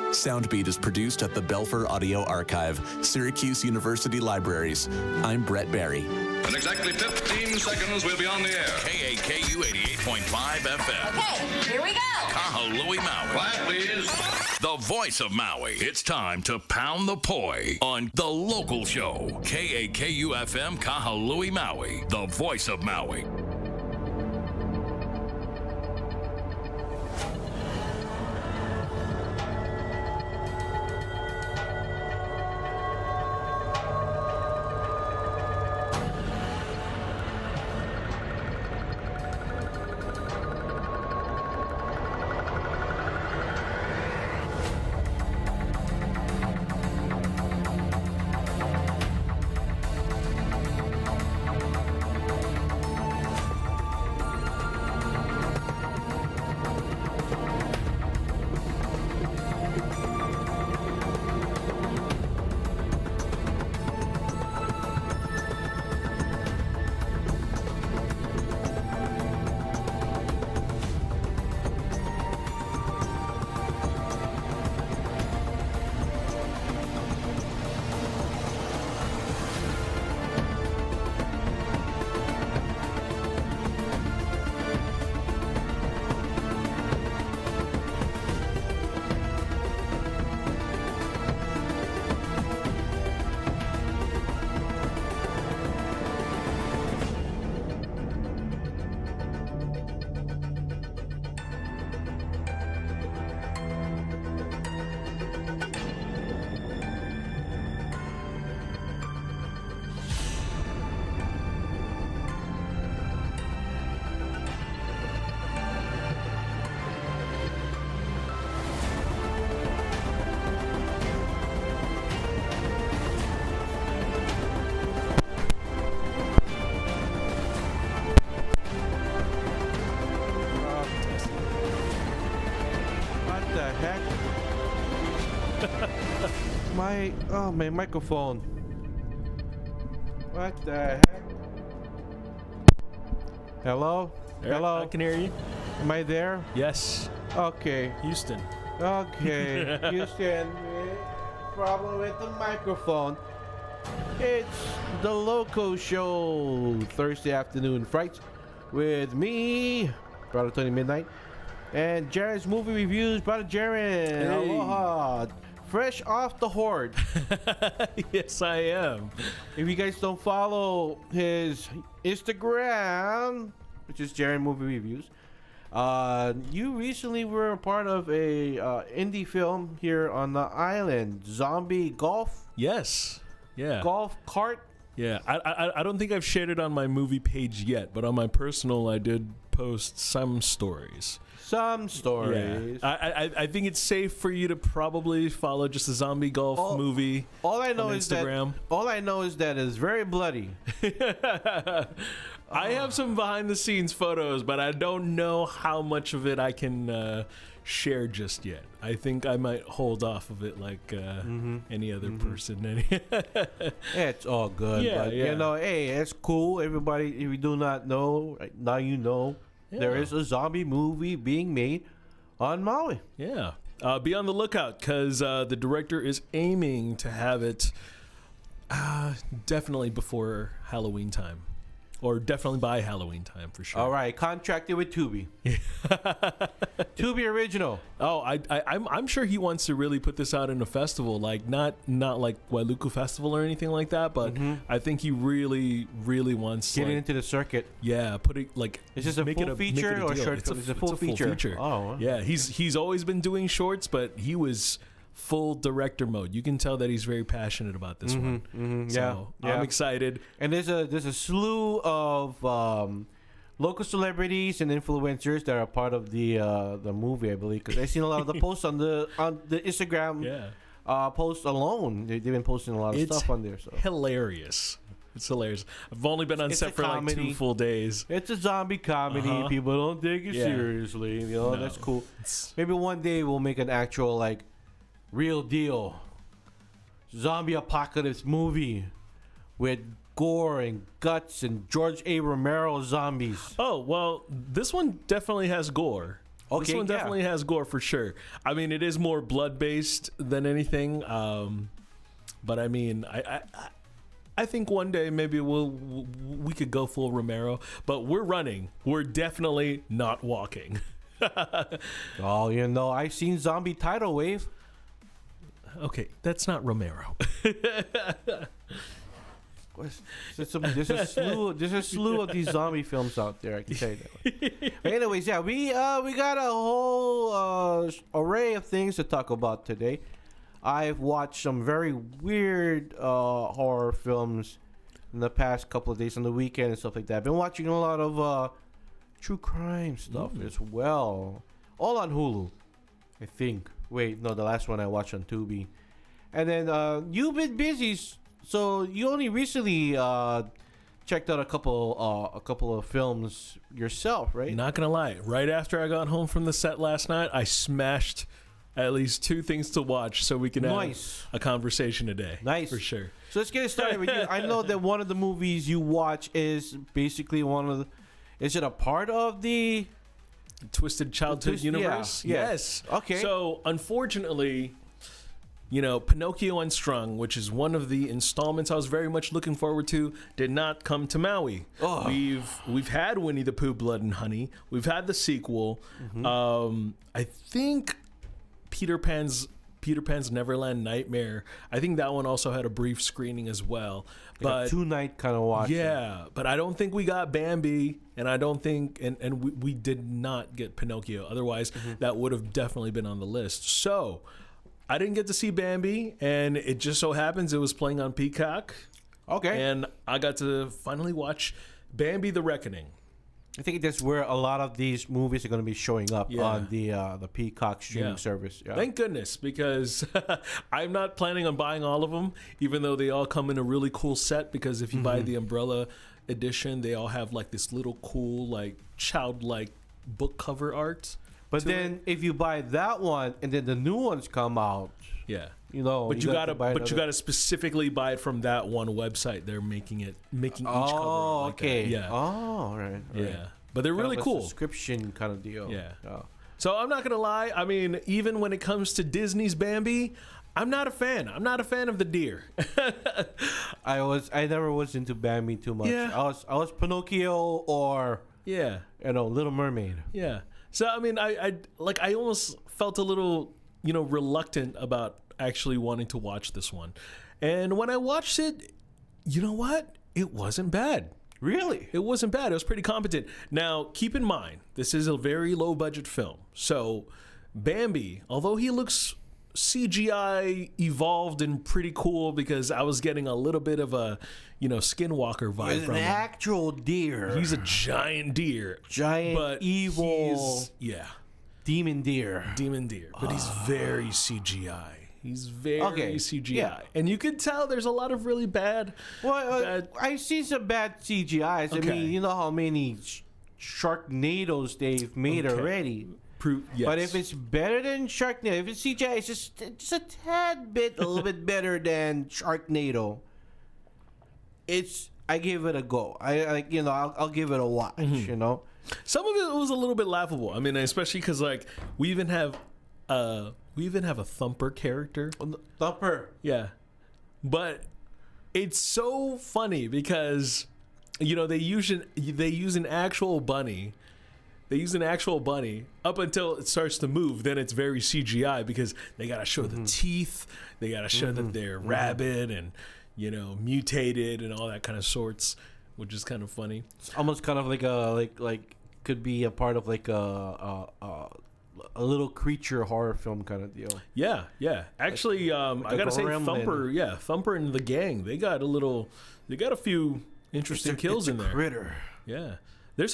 Soundbeat is produced at the Belfer Audio Archive, Syracuse University Libraries. I'm Brett Barry. In exactly 15 seconds, we'll be on the air. KAKU 88.5 FM. Okay, here we go. Kahului, Maui. Quiet, please. The voice of Maui. It's time to pound the poi on The Local Show. KAKU FM Kahului, Maui. The voice of Maui. My microphone. What the heck? Hello? Hello? I can hear you. Am I there? Yes. Okay. Houston. Okay. Houston. Problem with the microphone. It's the Loco Show. Thursday Afternoon Frights. With me, Brother Tony Midnite. And Jiren's movie reviews. Brother Jiren. Hey. Aloha. Fresh off the horde. Yes, I am. If you guys don't follow his Instagram, which is Jiren Movie Reviews, you recently were a part of a indie film here on the island, Zombie Golf. Yes. Yeah. Golf Cart. Yeah. I don't think I've shared it on my movie page yet, but on my personal, I did post some stories. Some stories. Yeah. I think it's safe for you to probably follow just the zombie golf movie. All I know on is Instagram. that it's very bloody. I have some behind the scenes photos, but I don't know how much of it I can share just yet. I think I might hold off of it like any other person. It's all good. Yeah, but, yeah. you know, hey, it's cool. Everybody, if you do not know, now you know. Yeah. There is a zombie movie being made on Maui. Yeah. Be on the lookout because the director is aiming to have it definitely before Halloween time. Or definitely by Halloween time for sure. All right, contracted with Tubi. Tubi original. Oh, I'm sure he wants to really put this out in a festival, like not like Wailuku Festival or anything like that, but I think he really wants Getting into the circuit. Yeah, put it like. Is this a full feature or short? It's a full feature. Oh, yeah. He's always been doing shorts, but he was full director mode. You can tell that he's very passionate about this one. So I'm excited. And there's a slew of local celebrities and influencers that are part of the movie, I believe, because I've seen a lot of the posts on the Instagram posts alone. They've been posting a lot of stuff on there. So hilarious. It's hilarious. I've only been on set for like 2 full days. It's a zombie comedy. People don't take it seriously. You know, that's cool. Maybe one day we'll make an actual like real deal zombie apocalypse movie with gore and guts and George A. Romero zombies. Oh, well, this one definitely has gore. Okay, This one yeah. definitely has gore for sure. I mean, it is more blood based than anything. But I mean, I think one day maybe we could go full Romero. But we're running. We're definitely not walking. Oh, you know, I've seen Zombie Tidal Wave. Okay, that's not Romero. There's a slew of these zombie films out there. I can tell you that. But anyways, yeah, we got a whole array of things to talk about today. I've watched some very weird horror films in the past couple of days on the weekend and stuff like that. I've been watching a lot of true crime stuff as well, all on Hulu, I think. Wait, no, the last one I watched on Tubi. And then you've been busy. So you only recently checked out a couple of films yourself, right? Not gonna lie, right after I got home from the set last night, I smashed at least 2 things to watch so we can have a conversation a day. Nice. For sure. So let's get it started with you. I know that one of the movies you watch is basically is it a part of the Twisted Childhood universe? Yeah. Yes. Okay. So unfortunately, you know, Pinocchio Unstrung, which is one of the installments I was very much looking forward to, did not come to Maui. Oh. We've had Winnie the Pooh, Blood and Honey. We've had the sequel. I think Peter Pan's Neverland Nightmare. I think that one also had a brief screening as well. But a 2-night kind of watch? Yeah, but I don't think we got Bambi, and I don't think, and we did not get Pinocchio. Otherwise, that would have definitely been on the list. So I didn't get to see Bambi, and it just so happens it was playing on Peacock. Okay. And I got to finally watch Bambi: The Reckoning. I think that's where a lot of these movies are going to be showing up on the Peacock streaming service. Yeah. Thank goodness, because I'm not planning on buying all of them, even though they all come in a really cool set. Because if you buy the Umbrella edition, they all have like this little cool, like childlike book cover art. But then if you buy that one and then the new ones come out, you know, but you gotta specifically buy it from that one website. They're making each cover like okay. that. Yeah. Oh, all right. Yeah. But they're really kind of a cool. Subscription kind of deal. Yeah. Oh. So I'm not gonna lie. I mean, even when it comes to Disney's Bambi, I'm not a fan. I'm not a fan of the deer. I never was into Bambi too much. Yeah. I was Pinocchio or Little Mermaid. Yeah. So I mean, I almost felt a little, reluctant about actually wanting to watch this one. And when I watched it, you know what? It wasn't bad. Really? It wasn't bad. It was pretty competent. Now, keep in mind, this is a very low budget film. So Bambi, although he looks CGI evolved and pretty cool, because I was getting a little bit of a, Skinwalker vibe He's from an him. actual deer. He's a giant deer. Giant, evil demon deer. But he's very CGI. He's very CGI. Yeah. And you can tell there's a lot of really bad... I've seen some bad CGIs. Okay. I mean, you know how many Sharknadoes they've made already. Yes. But if it's better than Sharknado, if it's CGI, it's just a tad bit, a little bit better than Sharknado. I give it a go. I'll give it a watch. Some of it was a little bit laughable. I mean, especially because we even have a Thumper character. Thumper. Yeah, but it's so funny because they use an actual bunny. They use an actual bunny up until it starts to move. Then it's very CGI because they gotta show the teeth. They gotta show that they're rabid and mutated and all that kind of sorts, which is kind of funny. It's almost kind of like could be a part of like a little creature horror film kind of deal. Yeah. Actually, I gotta say, Thumper and the gang, they got a few interesting kills in there. Critter. Yeah. There's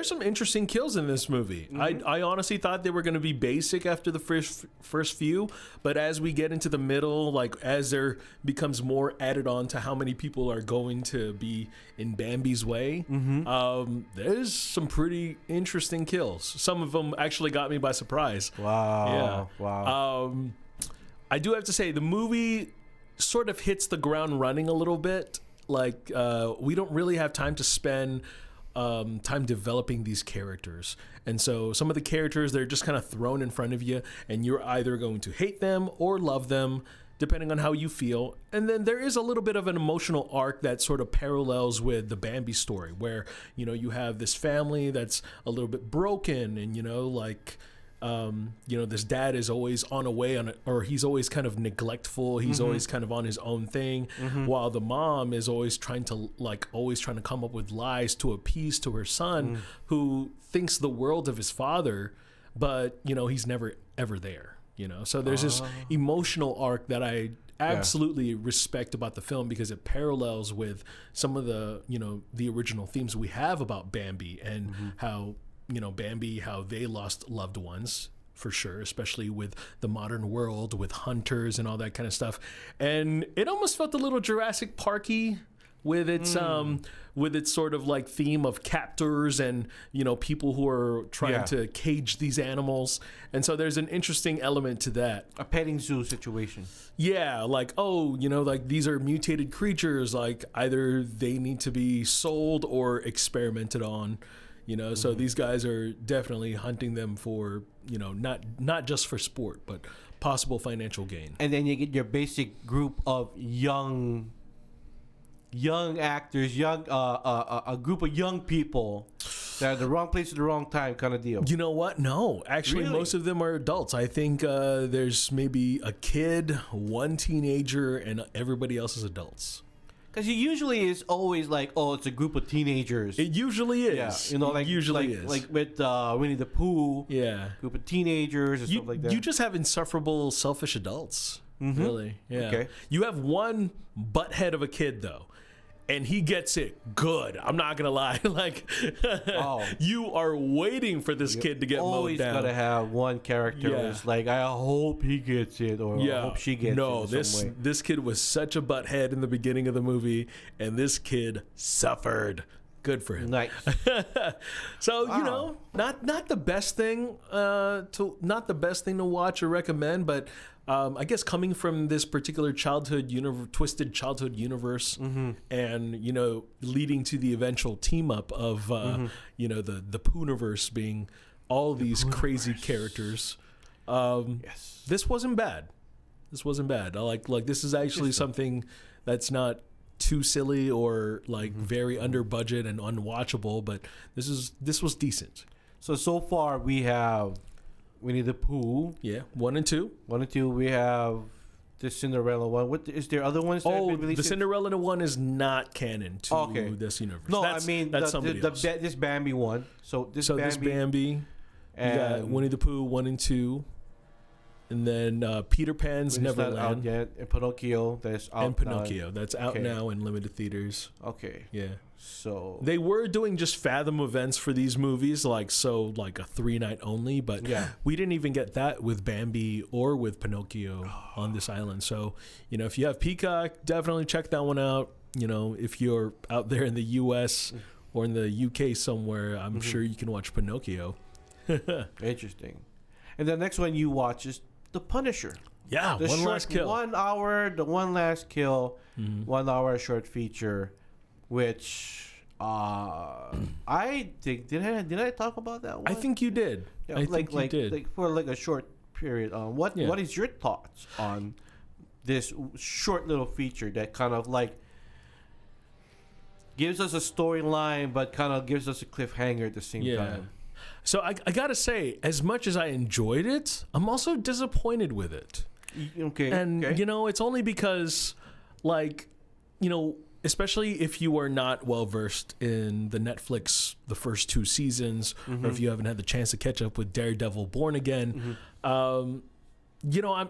some interesting kills in this movie. I honestly thought they were going to be basic after the first few, but as we get into the middle, as there becomes more added on to how many people are going to be in Bambi's way, there's some pretty interesting kills. Some of them actually got me by surprise. Wow. Yeah. Wow. I do have to say, the movie sort of hits the ground running a little bit. We don't really have time to spend time developing these characters. And so some of the characters, they're just kind of thrown in front of you, and you're either going to hate them or love them, depending on how you feel. And then there is a little bit of an emotional arc that sort of parallels with the Bambi story, where, you know, you have this family that's a little bit broken, and, you know, like, you know, this dad is always on a way or he's always kind of neglectful. He's always kind of on his own thing, while the mom is always trying to come up with lies to appease to her son, who thinks the world of his father, but, you know, he's never ever there, you know? So there's this emotional arc that I absolutely respect about the film, because it parallels with some of the, you know, the original themes we have about Bambi, and how, you know, Bambi, how they lost loved ones, for sure, especially with the modern world, with hunters and all that kind of stuff. And it almost felt a little Jurassic Parky with its sort of like theme of captors and, you know, people who are trying to cage these animals. And so there's an interesting element to that. A petting zoo situation. Yeah, like, oh, you know, like these are mutated creatures, like either they need to be sold or experimented on. You know, so these guys are definitely hunting them for, you know, not just for sport, but possible financial gain. And then you get your basic group of young actors, a group of young people that are in the wrong place at the wrong time kind of deal. You know what? No, actually, Really? most of them are adults. I think there's maybe a kid, one teenager, and everybody else is adults. Because it usually is always like, oh, it's a group of teenagers. It usually is. Yeah, you know, like it usually is. like with Winnie the Pooh. Yeah, Group of teenagers and stuff like that. You just have insufferable, selfish adults. Really, yeah. Okay. You have one butthead of a kid though, and he gets it good. I'm not gonna lie. Like, you are waiting for this kid to get mowed down. Always gotta have one character who's like, I hope he gets it, or I hope she gets it. No, in some way. this kid was such a butthead in the beginning of the movie, and this kid suffered. Good for him. Nice. So you know, not the best thing to watch or recommend, but I guess coming from this particular twisted childhood universe, and, you know, leading to the eventual team up of you know, the Pooniverse being all these crazy characters. This wasn't bad. I like this is actually something that's not too silly or like very under budget and unwatchable, but this was decent. So far we have Winnie the Pooh. Yeah, 1 and 2. 1 and 2. We have the Cinderella one. What is there other ones? That have been released? The Cinderella one is not canon to this universe. No, I mean that's somebody else. This Bambi one. This Bambi. You got Winnie the Pooh 1 and 2. And then Peter Pan's Neverland. Not out yet. And Pinocchio, that's out. And Pinocchio, that's out now in limited theaters. Okay. Yeah. So they were doing just Fathom events for these movies, like a 3-night only, but we didn't even get that with Bambi or with Pinocchio on this island. So, you know, if you have Peacock, definitely check that one out. You know, if you're out there in the US or in the UK somewhere, I'm sure you can watch Pinocchio. Interesting. And the next one you watch is The Punisher. Yeah, the One Last Kill. 1 hour, the One Last Kill, 1 hour short feature, which I think did I talk about that one? I think you did. Yeah, I think you did. Like for like a short period. What is your thoughts on this short little feature that kind of like gives us a storyline, but kind of gives us a cliffhanger at the same time? So I gotta say, as much as I enjoyed it, I'm also disappointed with it. Okay. And, you know, it's only because, like, you know, especially if you are not well versed in the first 2 seasons, or if you haven't had the chance to catch up with Daredevil Born Again, you know, I'm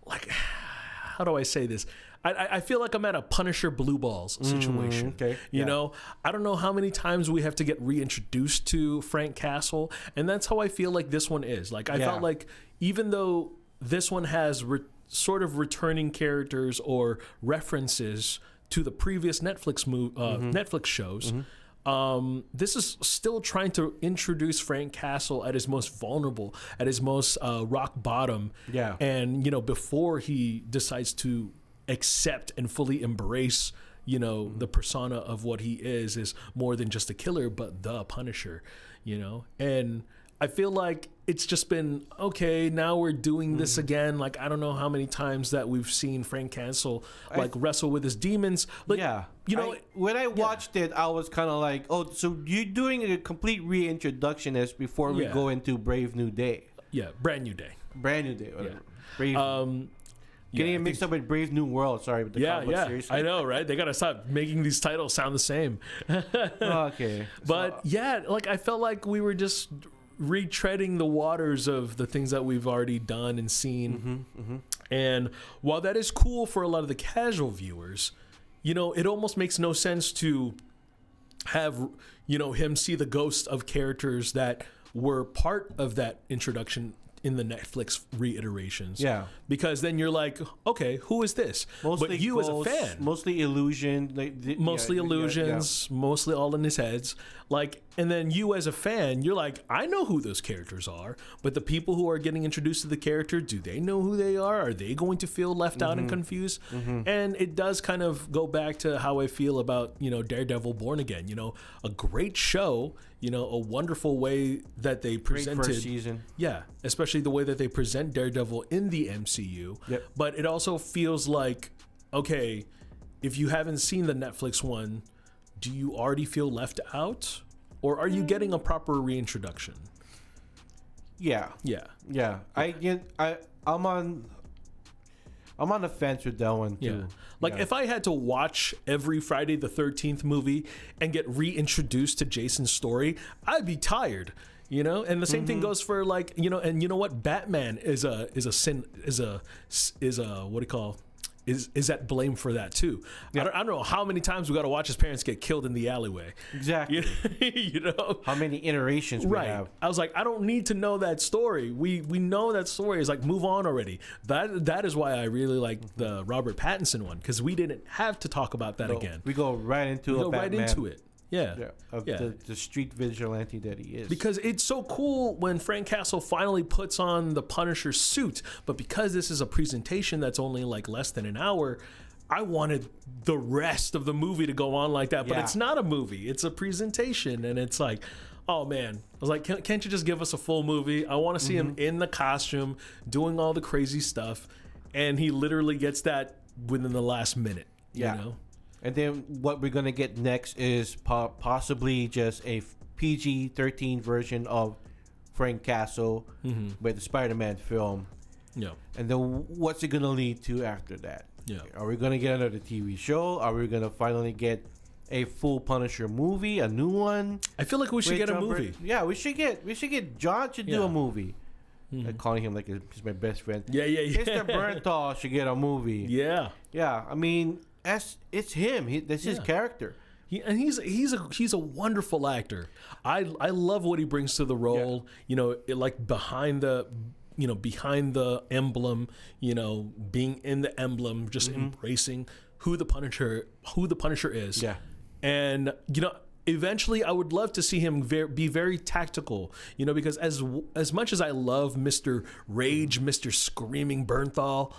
like, how do I say this? I feel like I'm at a Punisher Blue Balls situation. You know, I don't know how many times we have to get reintroduced to Frank Castle, and that's how I feel like this one is. Like, I felt like even though this one has sort of returning characters or references to the previous Netflix shows, this is still trying to introduce Frank Castle at his most vulnerable, at his most rock bottom. And, you know, before he decides to accept and fully embrace, the persona of what he is more than just a killer, but the Punisher, and I feel like it's just been, okay, now we're doing this again. Like, I don't know how many times that we've seen Frank Castle wrestle with his demons. Like, when I watched it, I was kind of like, oh, so you're doing a complete reintroduction as before we go into Brave New Day. Yeah, Brand New Day. Brand New Day, whatever. Yeah. Brave Getting it mixed up with Brave New World. Sorry, with the comic book series. I know, right? They gotta stop making these titles sound the same. Okay, but I felt like we were just retreading the waters of the things that we've already done and seen. And while that is cool for a lot of the casual viewers, it almost makes no sense to have him see the ghosts of characters that were part of that introduction in the Netflix reiterations. Yeah. Because then you're like, okay, who is this? Mostly but you ghosts, as a fan. Mostly illusion. Mostly illusions, mostly all in his heads. And then you as a fan, you're like, I know who those characters are, but the people who are getting introduced to the character, do they know who they are? Are they going to feel left out and confused? And it does kind of go back to how I feel about, Daredevil Born Again. A great show, a wonderful way that they presented. Great first season. Yeah, especially the way that they present Daredevil in the MCU. Yep. But it also feels like, okay, if you haven't seen the Netflix one, do you already feel left out? Or are you getting a proper reintroduction? Yeah. I'm on the fence with that one too. If I had to watch every Friday the 13th movie and get reintroduced to Jason's story, I'd be tired. And the same thing goes for and you know what? Batman is a what do you call? Is at blame for that too. Yeah. I don't know how many times we got to watch his parents get killed in the alleyway. Exactly. How many iterations we have. I was like, I don't need to know that story. We know that story. Is like, move on already. That is why I really like the Robert Pattinson one, because we didn't have to talk about that again. We go right into it. Yeah. The street vigilante that he is. Because it's so cool when Frank Castle finally puts on the Punisher suit, but because this is a presentation that's only like less than an hour, I wanted the rest of the movie to go on like that. But it's not a movie, it's a presentation. And it's like, oh man, I was like, can't you just give us a full movie? I want to see him in the costume doing all the crazy stuff. And he literally gets that within the last minute. You know? And then what we're going to get next is possibly just a PG-13 version of Frank Castle with the Spider-Man film. Yeah. And then what's it going to lead to after that? Yeah. Are we going to get another TV show? Are we going to finally get a full Punisher movie, a new one? I feel like we should get a movie. Yeah, we should get John to do a movie. I'm calling him like he's my best friend. Yeah. Mr. Bernthal should get a movie. Yeah. Yeah, I mean... It's him. That's his character. He's a wonderful actor. I love what he brings to the role. Behind the emblem. Being in the emblem, just embracing who the Punisher is. Yeah, and eventually I would love to see him be very tactical. Because as much as I love Mr. Rage, Mr. Screaming Bernthal,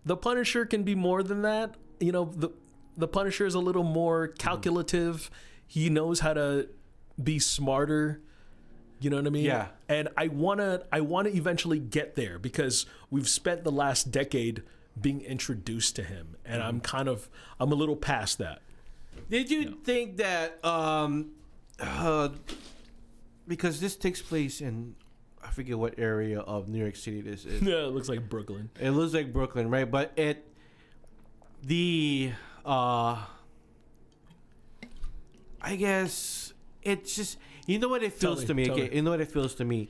the Punisher can be more than that. The Punisher is a little more calculative. He knows how to be smarter. You know what I mean? Yeah. And I wanna eventually get there, because we've spent the last decade being introduced to him, and I'm a little past that. Did you think that because this takes place in, I forget what area of New York City this is. Yeah, it looks like Brooklyn. It looks like Brooklyn, right? But I guess it's just, you know what it feels to me? Okay, you know what it feels to me?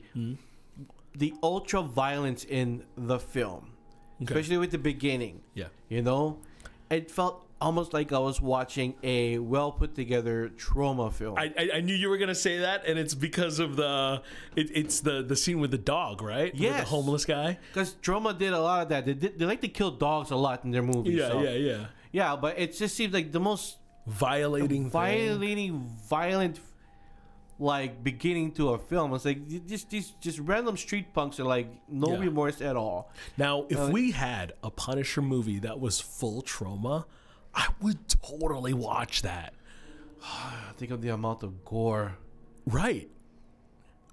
The ultra violence in the film, especially with the beginning. Yeah, it felt almost like I was watching a well put together Troma film. I knew you were gonna say that, and it's because of it's the scene with the dog, right? Yes, with the homeless guy. Because Troma did a lot of that. They like to kill dogs a lot in their movies. Yeah. But it just seems like the most violent, like beginning to a film. It's like just random street punks are like no remorse at all. Now, if we had a Punisher movie that was full Troma, I would totally watch that. Think of the amount of gore. Right.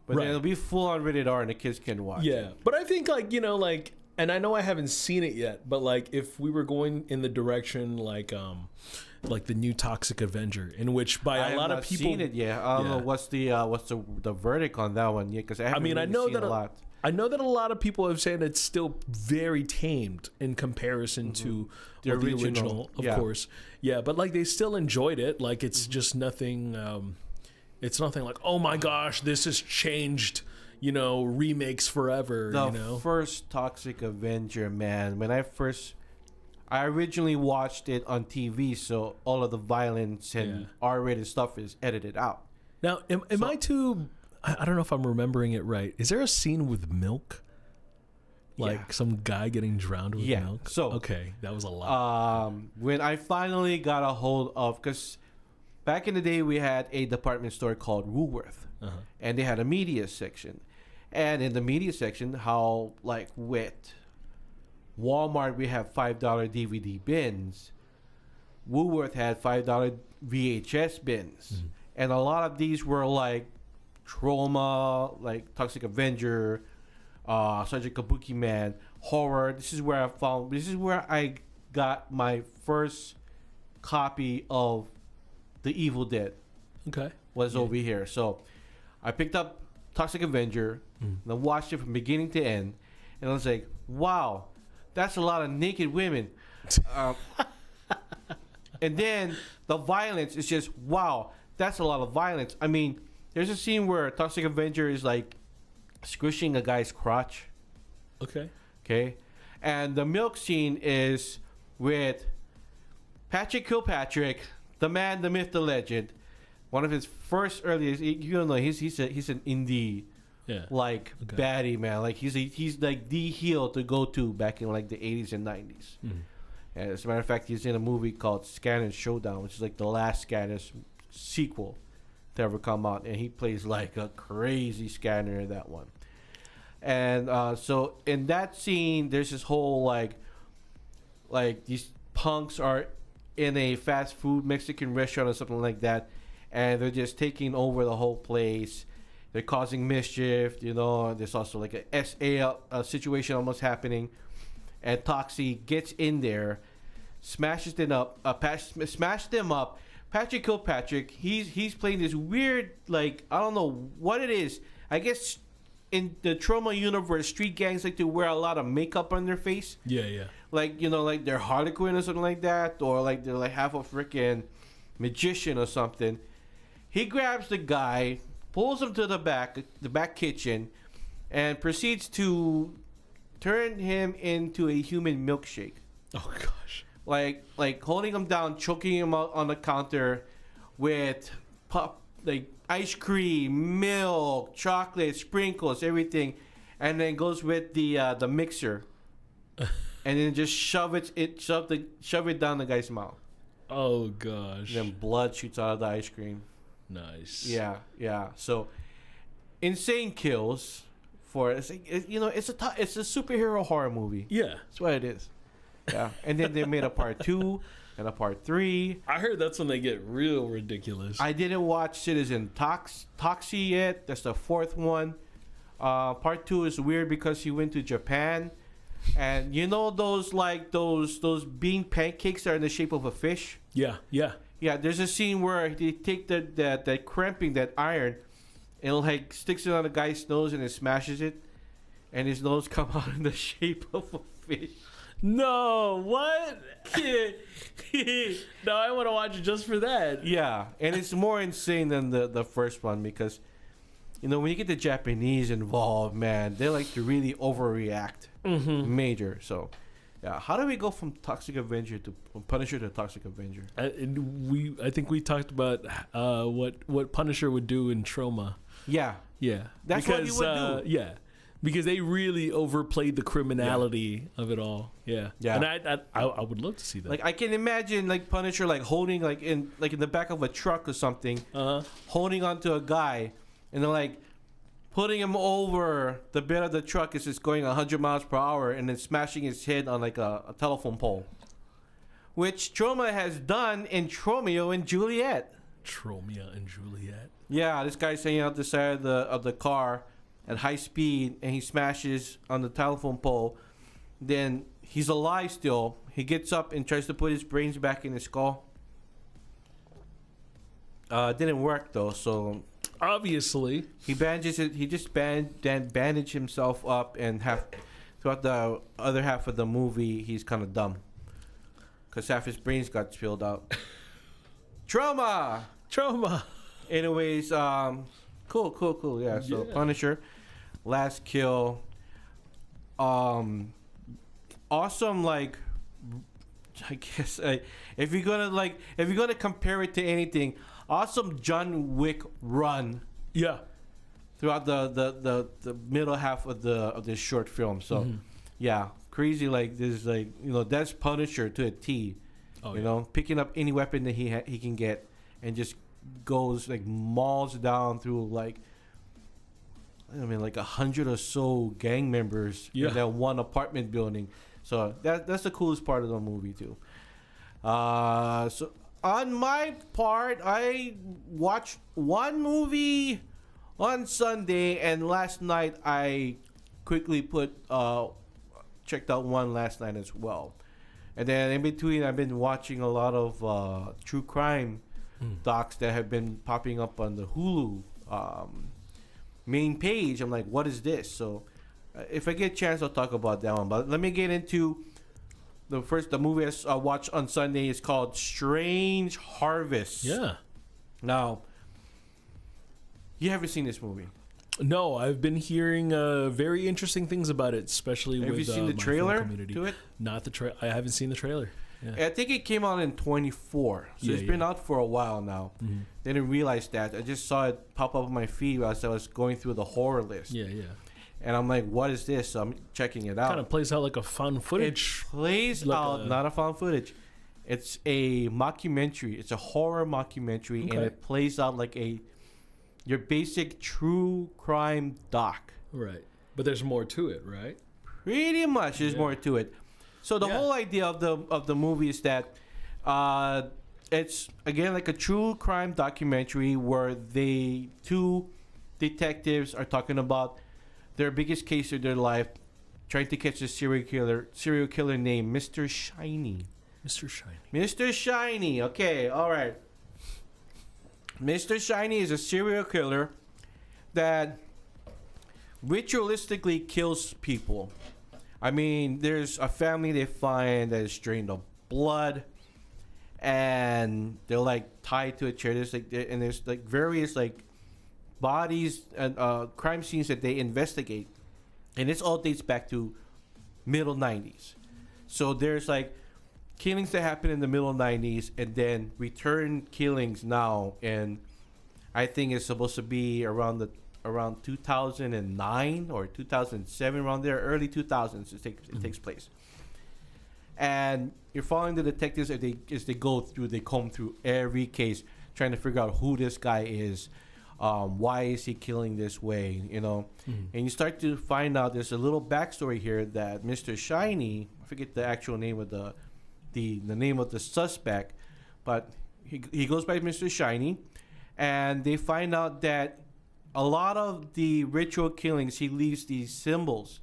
But Right. then it'll be full on rated R and the kids can watch Yeah. it. But I think, like, you know, like, and I know I haven't seen it yet, but like if we were going in the direction like the new Toxic Avenger, in which by I a lot have of not people seen it yet. I don't know what's the verdict on that one yet, because I haven't really know seen that a lot. I know that a lot of people have said it's still very tamed in comparison to The original, of yeah. course. Yeah, but like they still enjoyed it. Like it's just nothing. It's nothing like, oh my gosh, this has changed. You know, remakes forever. The you know, first Toxic Avenger, man. When I originally watched it on TV, so all of the violence and R-rated stuff is edited out. now am I too? I don't know if I'm remembering it right. Is there a scene with milk? Like some guy getting drowned with milk? So okay, that was a lot. When I finally got a hold of, because back in the day we had a department store called Woolworth, and they had a media section. And in the media section, how like with Walmart we have $5 DVD bins, Woolworth had $5 VHS bins, and a lot of these were like Troma, like Toxic Avenger, Sergeant Kabuki Man, horror. This is where I got my first copy of The Evil Dead. Okay. Was over here. So I picked up Toxic Avenger and I watched it from beginning to end, and I was like, wow, that's a lot of naked women. And then the violence is just, wow, that's a lot of violence. I mean, there's a scene where Toxic Avenger is like squishing a guy's crotch. Okay. And the milk scene is with Patrick Kilpatrick, the man, the myth, the legend. One of his first earliest, you don't know, he's an indie baddie, man. Like he's like the heel to go to back in like the 80s and 90s. And as a matter of fact, he's in a movie called Scanner's Showdown, which is like the last Scanner's sequel to ever come out, and he plays like a crazy Scanner in that one. And so in that scene, there's this whole like these punks are in a fast food Mexican restaurant or something like that, and they're just taking over the whole place. They're causing mischief, you know. There's also like a SA situation almost happening, and Toxie gets in there, smashes them up. Patrick Kilpatrick, he's playing this weird, like, I don't know what it is. I guess in the Troma universe, street gangs like to wear a lot of makeup on their face. Yeah. Like, you know, like they're Harlequin or something like that, or like they're like half a freaking magician or something. He grabs the guy, pulls him to the back kitchen, and proceeds to turn him into a human milkshake. Oh gosh. Like holding him down, choking him out on the counter with ice cream, milk, chocolate, sprinkles, everything, and then goes with the mixer, and then just shove it down the guy's mouth. Oh gosh. And then blood shoots out of the ice cream. Nice. Yeah. So insane kills for it's a superhero horror movie. Yeah. That's what it is. Yeah. And then they made a part 2 and a part 3. I heard that's when they get real ridiculous. I didn't watch Citizen Toxie yet. That's the 4th one. Part 2 is weird because he went to Japan, and you know those bean pancakes that are in the shape of a fish. Yeah. There's a scene where they take that cramping, that iron, and like sticks it on the guy's nose and it smashes it, and his nose comes out in the shape of a fish. No, what? No, I want to watch it just for that. Yeah, and it's more insane than the first one because, you know, when you get the Japanese involved, man, they like to really overreact. Major. So, yeah. How do we go from Toxic Avenger to Punisher to Toxic Avenger? I think we talked about what Punisher would do in Troma. Yeah. That's what he would do. Yeah. Because they really overplayed the criminality of it all. Yeah. And I would love to see that. Like I can imagine like Punisher like holding like in the back of a truck or something, holding onto a guy, and then like putting him over the bed of the truck as it's going 100 miles per hour, and then smashing his head on like a telephone pole. which Troma has done in Tromeo and Juliet. Tromeo and Juliet. Yeah, this guy's hanging out the side of the car at high speed, and he smashes on the telephone pole. Then he's alive still. He gets up and tries to put his brains back in his skull. It didn't work though, so Obviously. he bandages it. He just bandaged himself up, and throughout the other half of the movie, he's kind of dumb because half his brains got spilled out. Troma. Anyways, cool. Yeah. So Punisher, last kill. Awesome. Like, I guess if you're gonna compare it to anything, awesome John Wick run. Yeah. Throughout the middle half of this short film. So, yeah, crazy. Like this, like, you know, that's Punisher to a T. Oh, you know, picking up any weapon that he can get and just goes like mauls down through like 100 or so gang members in that one apartment building. So that's the coolest part of the movie too. So on my part, I watched one movie on Sunday, and last night I quickly checked out one last night as well. And then in between, I've been watching a lot of true crime docs that have been popping up on the Hulu main page. I'm like, what is this? So if I get a chance, I'll talk about that one. But let me get into the movie I watched on Sunday. Is called Strange Harvest. Yeah. Now, you haven't seen this movie. No, I've been hearing very interesting things about it, especially Have with you seen the my trailer fan community. to it? Not the trailer. I haven't seen the trailer. Yeah. I think it came out in 24, so it's been out for a while now. Didn't realize that. I just saw it pop up on my feed as I was going through the horror list. Yeah. And I'm like, what is this? So I'm checking it out. Kind of plays out like a found footage. It plays like out, not a found footage. It's a mockumentary. It's a horror mockumentary, and it plays out like your basic true crime doc. Right. But there's more to it, right? Pretty much, there's more to it. So the whole idea of the movie is that it's again like a true crime documentary where two detectives are talking about their biggest case of their life, trying to catch a serial killer named Mr. Shiny. Mr. Shiny. Okay, all right. Mr. Shiny is a serial killer that ritualistically kills people. I mean, there's a family they find that is drained of blood, and they're like tied to a chair. There's like various like bodies and crime scenes that they investigate, and this all dates back to middle 90s. So there's like killings that happen in the middle 90s, and then return killings now, and I think it's supposed to be around 2009 or 2007, around there, early 2000s. It takes place, and you're following the detectives as they comb through every case, trying to figure out who this guy is, why is he killing this way, you know. And you start to find out there's a little backstory here that Mr. Shiny, I forget the actual name of the name of the suspect, but he goes by Mr. Shiny, and they find out that a lot of the ritual killings, he leaves these symbols.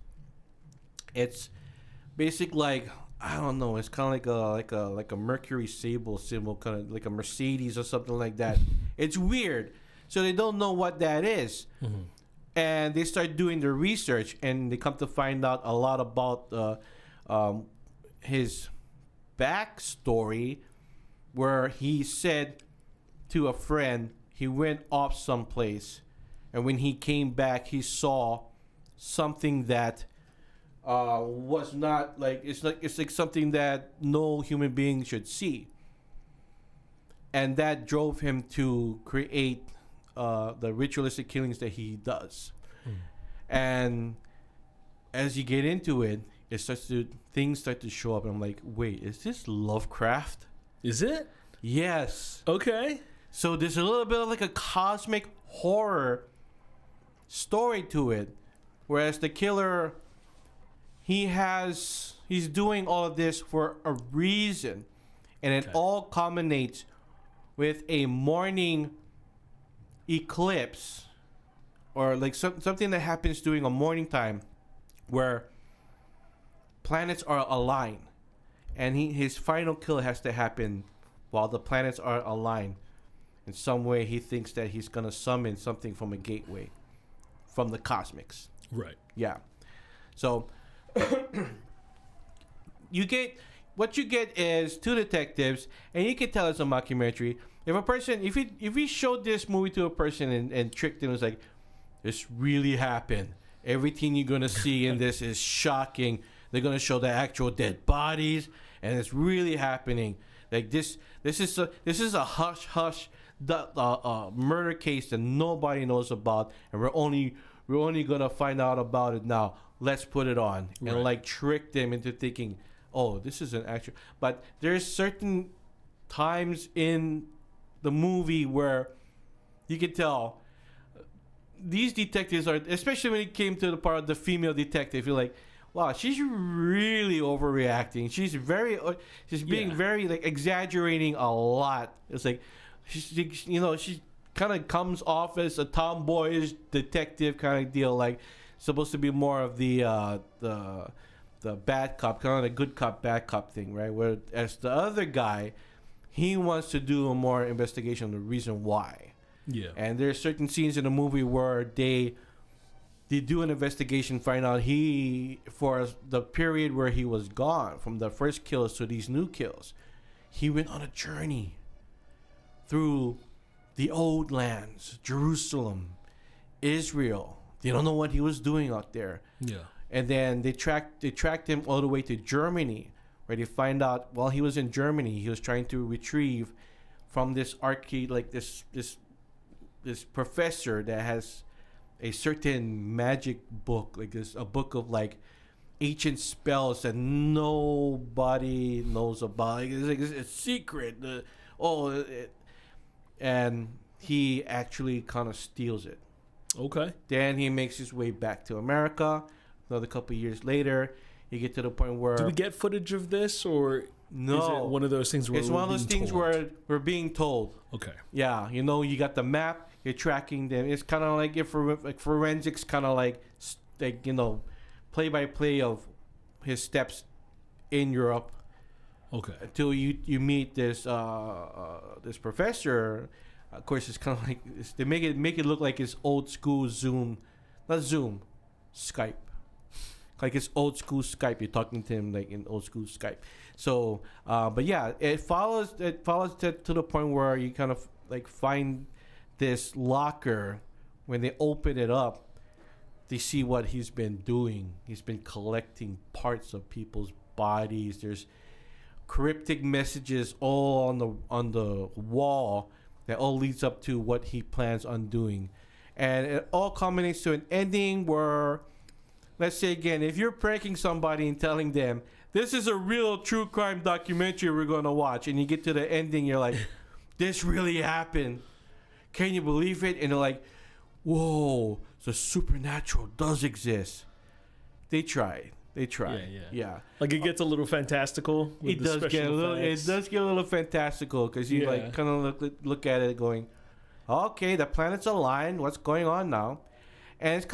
It's basic, like, I don't know, it's kind of like a Mercury Sable symbol, kind of like a Mercedes or something like that. It's weird, so they don't know what that is. And they start doing their research, and they come to find out a lot about his backstory, where he said to a friend he went off someplace, and when he came back, he saw something that was not like it's like something that no human being should see, and that drove him to create the ritualistic killings that he does. And as you get into it, things start to show up, and I'm like, wait, is this Lovecraft? Is it? Yes. Okay. So there's a little bit of like a cosmic horror story to it, whereas the killer, he's doing all of this for a reason. and it all culminates with a morning eclipse, or like something that happens during a morning time where planets are aligned, and his final kill has to happen while the planets are aligned. In some way, he thinks that he's gonna summon something from a gateway, from the cosmics. Right. Yeah. So you get is two detectives, and you can tell it's a mockumentary. If we showed this movie to a person and tricked them, it was like, this really happened. Everything you're gonna see in this is shocking. They're gonna show the actual dead bodies, and it's really happening. Like this is a hush hush murder case that nobody knows about, and we're only gonna find out about it now. Let's put it on and like trick them into thinking, oh, this is an actual. But there's certain times in the movie where you can tell these detectives are, especially when it came to the part of the female detective, you're like, wow, she's really overreacting. She's being very like exaggerating a lot. It's like she kind of comes off as a tomboyish detective kind of deal, like supposed to be more of the bad cop, kind of the good cop bad cop thing, right? Whereas the other guy, he wants to do a more investigation on the reason why. Yeah. And there's certain scenes in the movie where they do an investigation, find out for the period where he was gone, from the first kills to these new kills, he went on a journey through the old lands, Jerusalem, Israel. They don't know what he was doing out there. Yeah. And then they tracked him all the way to Germany, where they find out while he was in Germany, he was trying to retrieve from this this professor that has a certain magic book, like a book of like ancient spells that nobody knows about. It's a secret. And he actually kind of steals it. Okay. Then he makes his way back to America. Another couple of years later, you get to the point where... Do we get footage of this, or no? Is it one of those things where it's one of those things where we're being told. Okay. Yeah, you got the map. You're tracking them. It's kind of like forensics, kind of like play by play of his steps in Europe. Okay. Until you meet this professor. Of course, it's kind of like they make it look like it's old school Skype. Like it's old school Skype. You're talking to him like in old school Skype. So, but yeah, it follows to the point where you kind of like find this locker. When they open it up, they see what he's been doing. He's been collecting parts of people's bodies. There's cryptic messages all on the wall that all leads up to what he plans on doing. And it all culminates to an ending where, let's say again, if you're pranking somebody and telling them, this is a real true crime documentary we're going to watch, and you get to the ending, you're like, this really happened. Can you believe it? And they're like, whoa, the supernatural does exist. They try. Yeah. Like it gets a little fantastical. It does get a little fantastical because you like kind of look at it going, okay, the planets aligned. What's going on now? And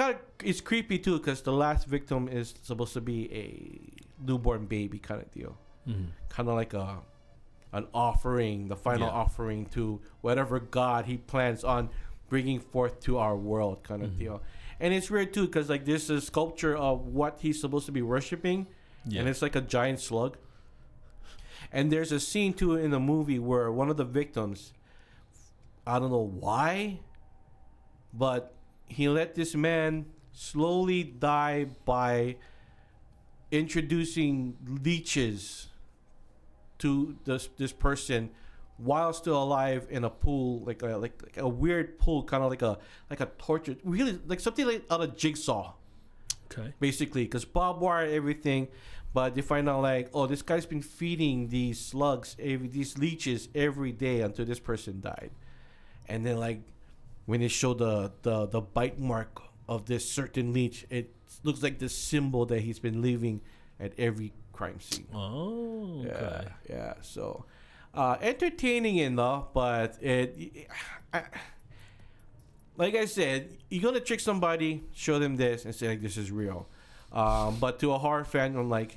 it's creepy too because the last victim is supposed to be a newborn baby kind of deal, kind of like an offering, the final offering to whatever god he plans on bringing forth to our world kind of deal. And it's weird too because like this is a sculpture of what he's supposed to be worshiping, and it's like a giant slug. And there's a scene too in the movie where one of the victims, I don't know why, but he let this man slowly die by introducing leeches to this person while still alive in a pool, like a weird pool, kind of like a torture, really like something like out of Jigsaw. Okay. Basically, because barbed wire, everything, but they find out like, oh, this guy's been feeding these slugs, these leeches every day until this person died, and then like when they show the bite mark of this certain leech, it looks like the symbol that he's been leaving at every crime scene. Oh, okay. Yeah. So, Entertaining enough, but like I said, you're gonna trick somebody, show them this, and say like, this is real. But to a horror fan, I'm like,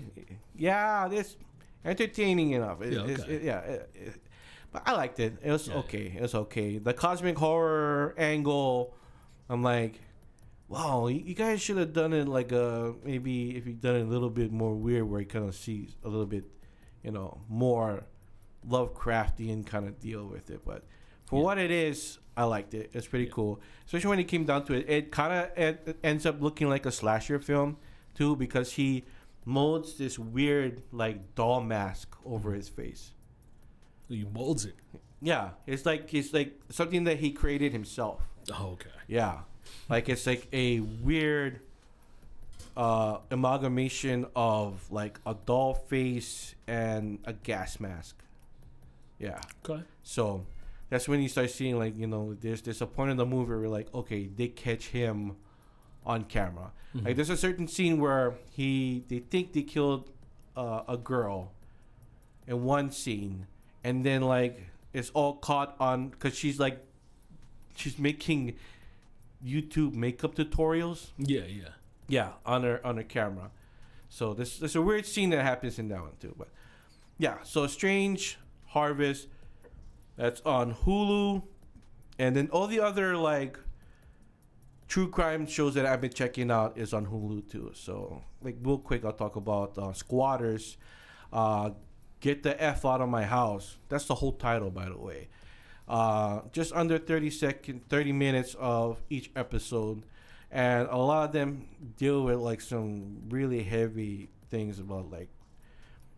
yeah, this entertaining enough. But I liked it. It was okay. It was okay. The cosmic horror angle, I'm like, wow, you guys should have done it like maybe if you done it a little bit more weird, where you kind of see a little bit, more Lovecraftian kind of deal with it. But for what it is, I liked it. It's pretty cool, especially when it came down to it. It kind of ends up looking like a slasher film too, because he molds this weird like doll mask over his face. He molds it. Yeah, it's like something that he created himself. Oh, okay. Yeah, like it's like a weird amalgamation of like a doll face and a gas mask. Yeah. Okay. So that's when you start seeing like, there's a point in the movie where like, okay, they catch him on camera. Mm-hmm. Like there's a certain scene where they think they killed a girl in one scene, and then like it's all caught on because she's making YouTube makeup tutorials. Yeah, on her camera. So there's a weird scene that happens in that one too. But yeah, so Strange Harvest, that's on Hulu, and then all the other like true crime shows that I've been checking out is on Hulu too. So like real quick, I'll talk about Squatters. Get the F out of my house. That's the whole title, by the way. Just under 30 minutes of each episode, and a lot of them deal with like some really heavy things about like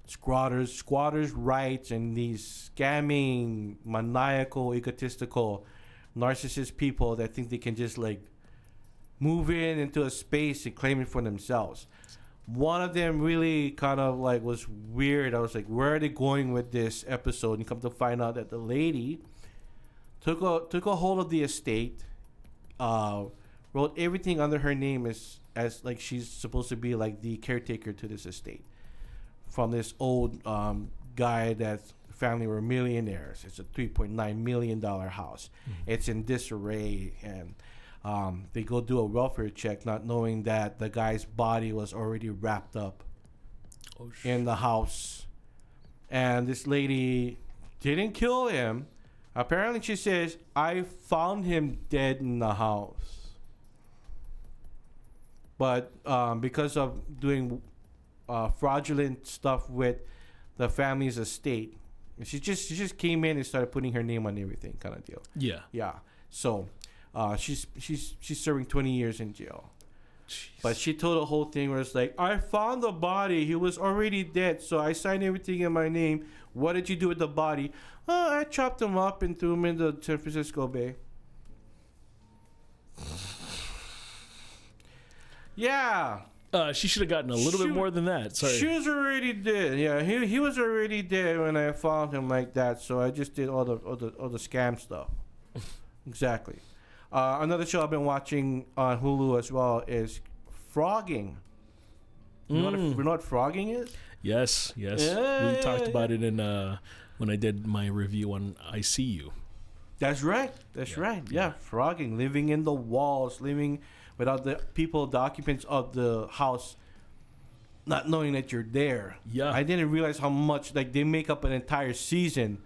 squatters' rights and these scamming, maniacal, egotistical, narcissist people that think they can just like move into a space and claim it for themselves. One of them really kind of like was weird. I was like, where are they going with this episode? And you come to find out that the lady took a hold of the estate, wrote everything under her name as like she's supposed to be like the caretaker to this estate from this old guy that's family were millionaires. It's a $3.9 million house. Mm-hmm. It's in disarray, and they go do a welfare check, not knowing that the guy's body was already wrapped up in the house. And this lady didn't kill him. Apparently, she says, I found him dead in the house. But because of doing fraudulent stuff with the family's estate, she just came in and started putting her name on everything, kind of deal. Yeah. So she's serving 20 years in jail. Jeez. But she told the whole thing where it's like, I found the body. He was already dead, so I signed everything in my name. What did you do with the body? Oh, I chopped him up and threw him in the San Francisco Bay. Yeah. She should have gotten a little bit more than that. Sorry. She was already dead. Yeah, he was already dead when I found him like that. So I just did all the scam stuff. Exactly. Another show I've been watching on Hulu as well is Frogging. You know what Frogging is? Yes. We talked about it in when I did my review on I See You. That's right. Yeah, Frogging, living in the walls, living without the occupants of the house, not knowing that you're there. Yeah. I didn't realize how much like they make up an entire season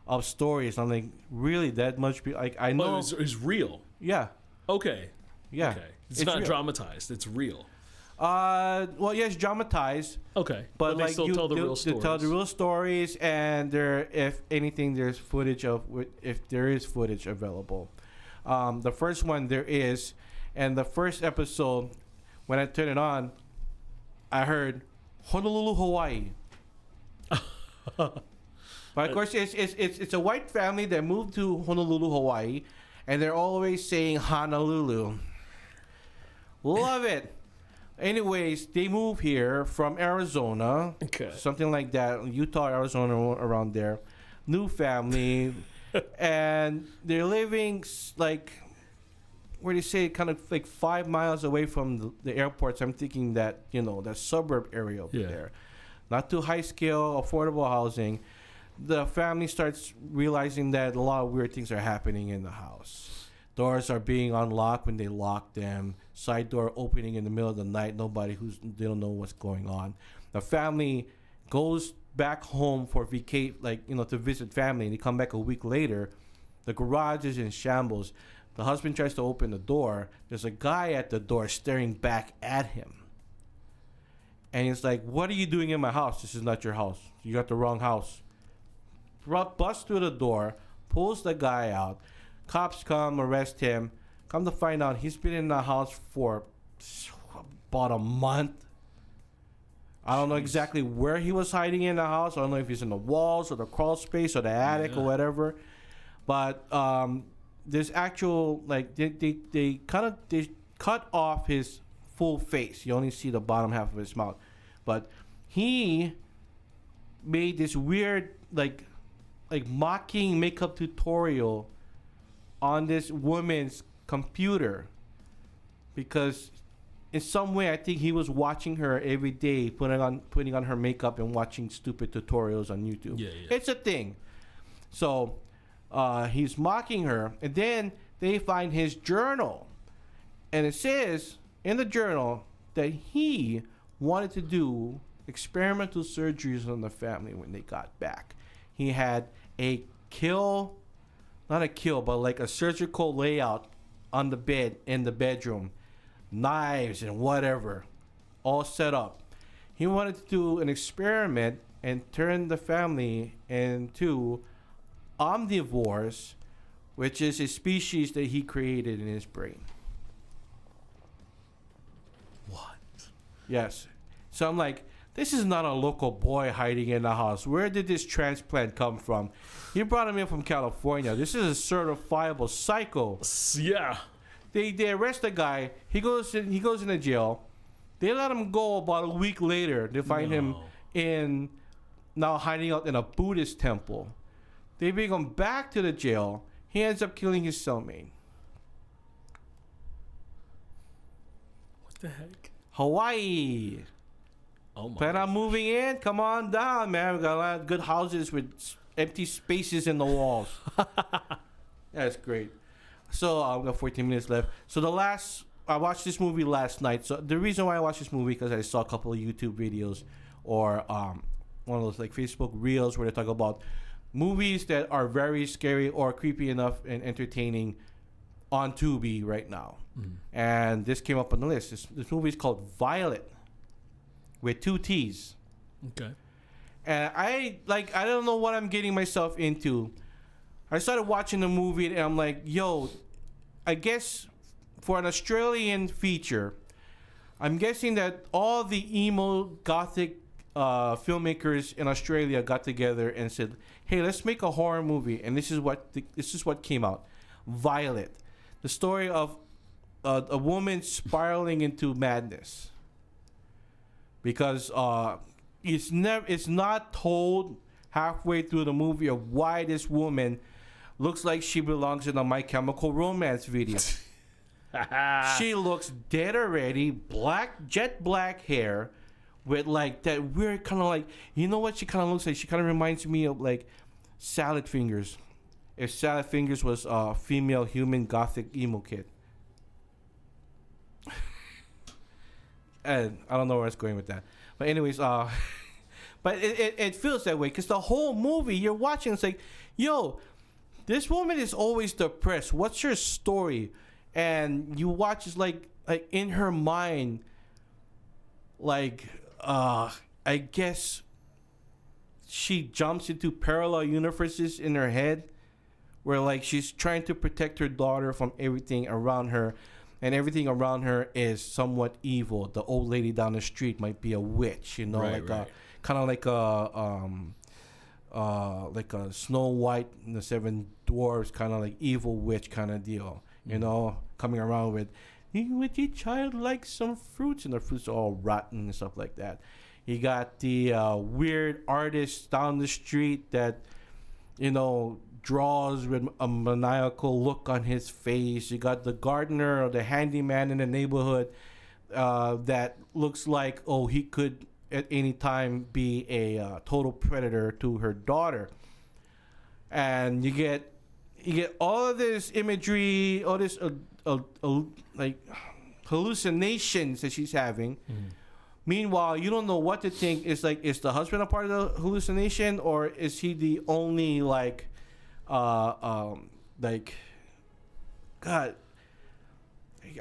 of stories. I'm like, really, that much? Like I know it's real. Yeah. Okay. Yeah. Okay. It's not real. Dramatized. It's real. Well, yes, dramatized. Okay. But they like still tell the real stories. They tell the real stories, and if anything, there's footage if there is footage available. The first one there is, and the first episode, when I turned it on, I heard Honolulu, Hawaii. But of course, it's a white family that moved to Honolulu, Hawaii, and they're always saying Honolulu. Love it. Anyways, they move here from Arizona, something like that, Utah, Arizona, around there. New family, and they're living like where they say kind of like 5 miles away from the airports. I'm thinking that that suburb area over there, not too high scale, affordable housing. the family starts realizing that a lot of weird things are happening in the house. Doors are being unlocked when they lock them. Side door opening in the middle of the night. They don't know what's going on. The family goes back home for to visit family, and they come back a week later. The garage is in shambles. The husband tries to open the door. There's a guy at the door staring back at him. And he's like, "What are you doing in my house? This is not your house. You got the wrong house." Busts through the door, pulls the guy out. Cops come, arrest him. Come to find out, he's been in the house for about a month. I don't know exactly where he was hiding in the house. I don't know if he's in the walls or the crawl space or the attic or whatever. But there's actual, they cut off his full face. You only see the bottom half of his mouth. But he made this weird, like mocking makeup tutorial on this woman's computer, because in some way I think he was watching her every day, putting on her makeup and watching stupid tutorials on YouTube. Yeah. It's a thing. So he's mocking her, and then they find his journal, and it says in the journal that he wanted to do experimental surgeries on the family when they got back. He had not a kill, but like a surgical layout on the bed in the bedroom, knives and whatever, all set up. He wanted to do an experiment and turn the family into omnivores, which is a species that he created in his brain. What? Yes. So I'm like, this is not a local boy hiding in the house. Where did this transplant come from? He brought him in from California. This is a certifiable psycho. Yeah. They arrest the guy. He goes into jail. They let him go about a week later. They find him now hiding out in a Buddhist temple. They bring him back to the jail. He ends up killing his cellmate. What the heck? Hawaii. Oh my. Plan on moving in? Come on down, man. We got a lot of good houses with empty spaces in the walls. That's great. So I've got 14 minutes left. So I watched this movie last night. So the reason why I watched this movie, because I saw a couple of YouTube videos or one of those like Facebook reels where they talk about movies that are very scary or creepy enough and entertaining on Tubi right now. And this came up on the list. This movie is called Violett, with 2 T's. Okay. And I don't know what I'm getting myself into. I started watching the movie and I'm like, yo, I guess for an Australian feature, I'm guessing that all the emo Gothic filmmakers in Australia got together and said, hey, let's make a horror movie. And this is what came out. Violett. The story of a woman spiraling into madness. Because it's not told halfway through the movie of why this woman looks like she belongs in a My Chemical Romance video. She looks dead already, jet black hair, with like that weird kind of like, you know what she kind of looks like? She kind of reminds me of like Salad Fingers. If Salad Fingers was a female human Gothic emo kid. And I don't know where it's going with that. But anyways, but it feels that way because the whole movie you're watching, it's like, yo, this woman is always depressed. What's your story? And you watch, it's like in her mind, like, I guess she jumps into parallel universes in her head where like she's trying to protect her daughter from everything around her. And everything around her is somewhat evil. The old lady down the street might be a witch, you know, kind of like a Snow White and the Seven Dwarfs, kind of like evil witch kind of deal, you know, coming around with your child likes some fruits, and the fruits are all rotten and stuff like that. You got the weird artist down the street that, you know, draws with a maniacal look on his face. You got the gardener or the handyman in the neighborhood that looks like, oh, he could at any time be a total predator to her daughter. And you get all of this imagery, all this like hallucinations that she's having. Meanwhile, you don't know what to think. Is the husband a part of the hallucination, or is he the only like God?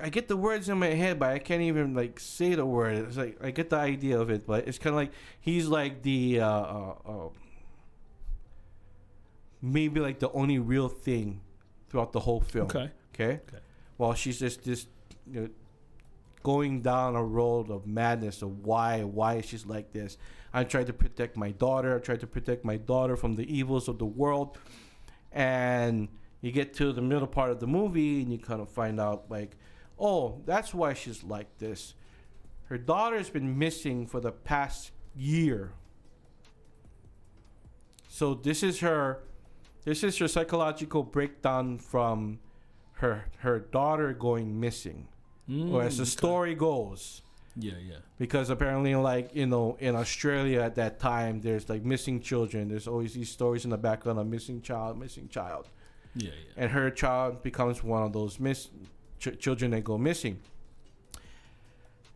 I get the words in my head, but I can't even like say the word. It's like I get the idea of it, but it's kind of like he's like the maybe like the only real thing throughout the whole film. Okay. While she's just going down a road of madness of why she's like this. I tried to protect my daughter. I tried to protect my daughter from the evils of the world, and you get to the middle part of the movie and you kind of find out like, oh, that's why she's like this. Her daughter's been missing for the past year. So this is her psychological breakdown from her daughter going missing. Or as the story goes. Yeah. Because apparently, like, in Australia at that time, there's like missing children. There's always these stories in the background of missing child. Yeah. And her child becomes one of those children that go missing.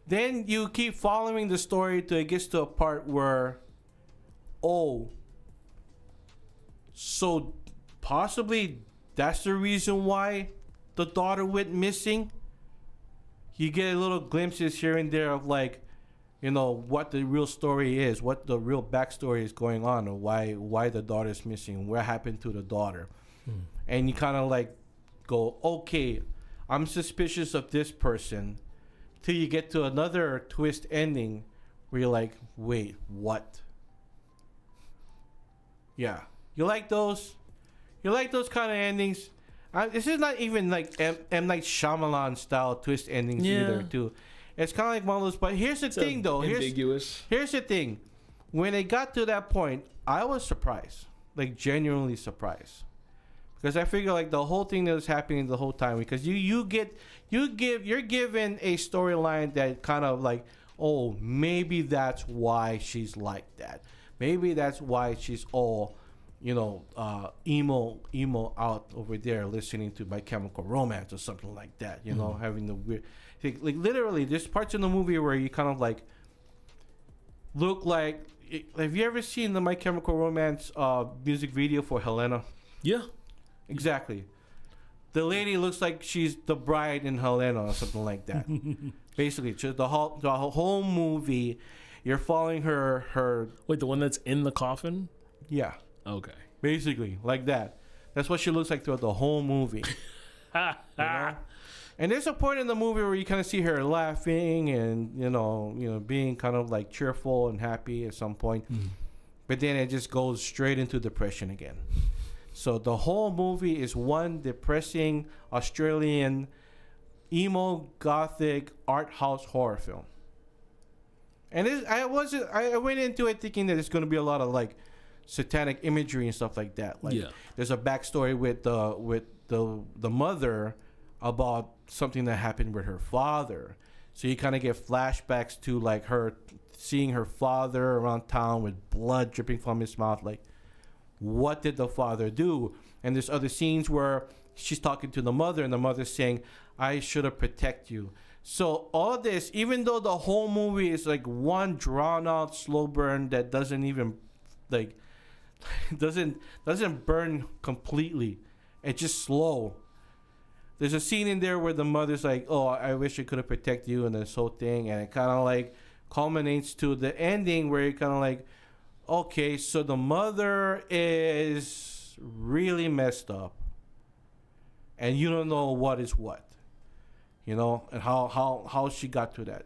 Then you keep following the story till it gets to a part where, so possibly that's the reason why the daughter went missing. You get little glimpses here and there of like, what the real story is, what the real backstory is going on, or why the daughter's missing, what happened to the daughter. And you kind of like go, okay, I'm suspicious of this person, till you get to another twist ending where you're like, wait, what? Yeah. You like those? You like those kind of endings? This is not even like M. Night Shyamalan style twist endings either, too. It's kind of like one of those. But here's the thing, though. Ambiguous. Here's the thing. When it got to that point, I was surprised, like genuinely surprised, because I figure like the whole thing that was happening the whole time, because you're given a storyline that kind of like, oh, maybe that's why she's like that. Maybe that's why she's all, emo out over there listening to My Chemical Romance or something like that, having the weird, like literally there's parts in the movie where you kind of like look like, have you ever seen the My Chemical Romance music video for Helena? Yeah, exactly. The lady looks like she's the bride in Helena or something like that. Basically, the whole movie, you're following her. Wait, the one that's in the coffin? Yeah. Okay. Basically, like that. That's what she looks like throughout the whole movie. And there's a point in the movie where you kind of see her laughing and being kind of like cheerful and happy at some point. But then it just goes straight into depression again. So the whole movie is one depressing Australian emo gothic art house horror film. And I went into it thinking that it's going to be a lot of like satanic imagery and stuff like that. Like there's a backstory with the mother about something that happened with her father. So you kind of get flashbacks to like her seeing her father around town with blood dripping from his mouth. Like, what did the father do? And there's other scenes where she's talking to the mother and the mother's saying, I should have protected you. So all of this, even though the whole movie is like one drawn out slow burn that doesn't even like doesn't burn completely. It's just slow. There's a scene in there where the mother's like, oh, I wish I could have protected you, and this whole thing, and it kind of like culminates to the ending where you're kind of like, okay, so the mother is really messed up, and you don't know what is what, and how she got to that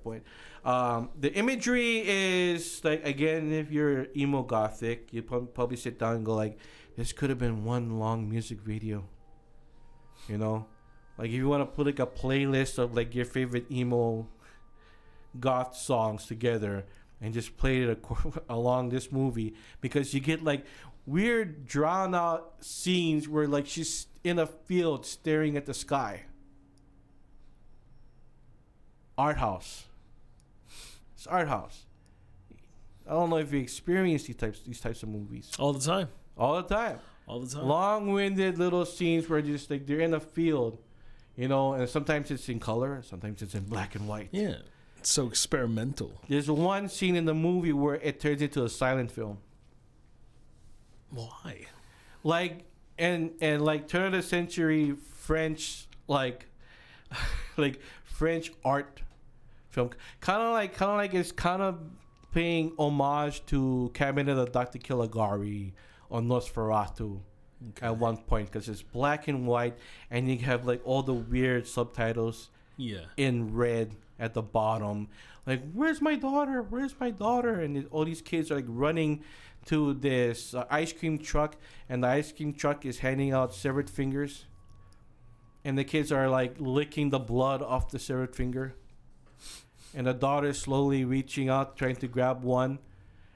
point. The imagery is like, again, if you're emo gothic, you probably sit down and go like, this could have been one long music video. Like if you want to put like a playlist of like your favorite emo goth songs together and just play it along this movie, because you get like weird drawn out scenes where like she's in a field staring at the sky. Art house. It's art house. I don't know if you experience these types of movies All the time. all the time. All the time. Long-winded little scenes where just like they're in a field, you know, and sometimes it's in color, sometimes it's in black and white. Yeah. It's so experimental. There's one scene in the movie where it turns into a silent film. Why? Like and like turn of the century French like like French art film. Kind of like it's kind of paying homage to Cabinet of Dr. Caligari or Nosferatu at one point, because it's black and white and you have like all the weird subtitles Yeah. in red at the bottom, like where's my daughter, and all these kids are like running to this ice cream truck, and the ice cream truck is handing out severed fingers, and the kids are like licking the blood off the severed finger, and the daughter slowly reaching out trying to grab one,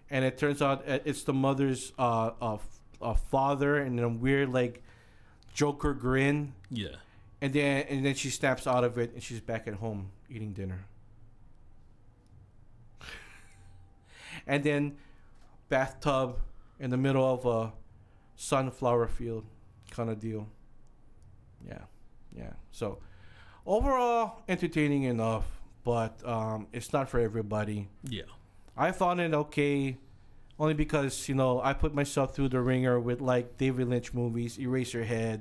and it turns out it's the mother's father, and a weird like Joker grin. Yeah. And then she snaps out of it, and she's back at home eating dinner. And then bathtub in the middle of a sunflower field kind of deal. Yeah. So overall, entertaining enough, but it's not for everybody. Yeah. I found it okay, only because, you know, I put myself through the ringer with like David Lynch movies, Eraserhead,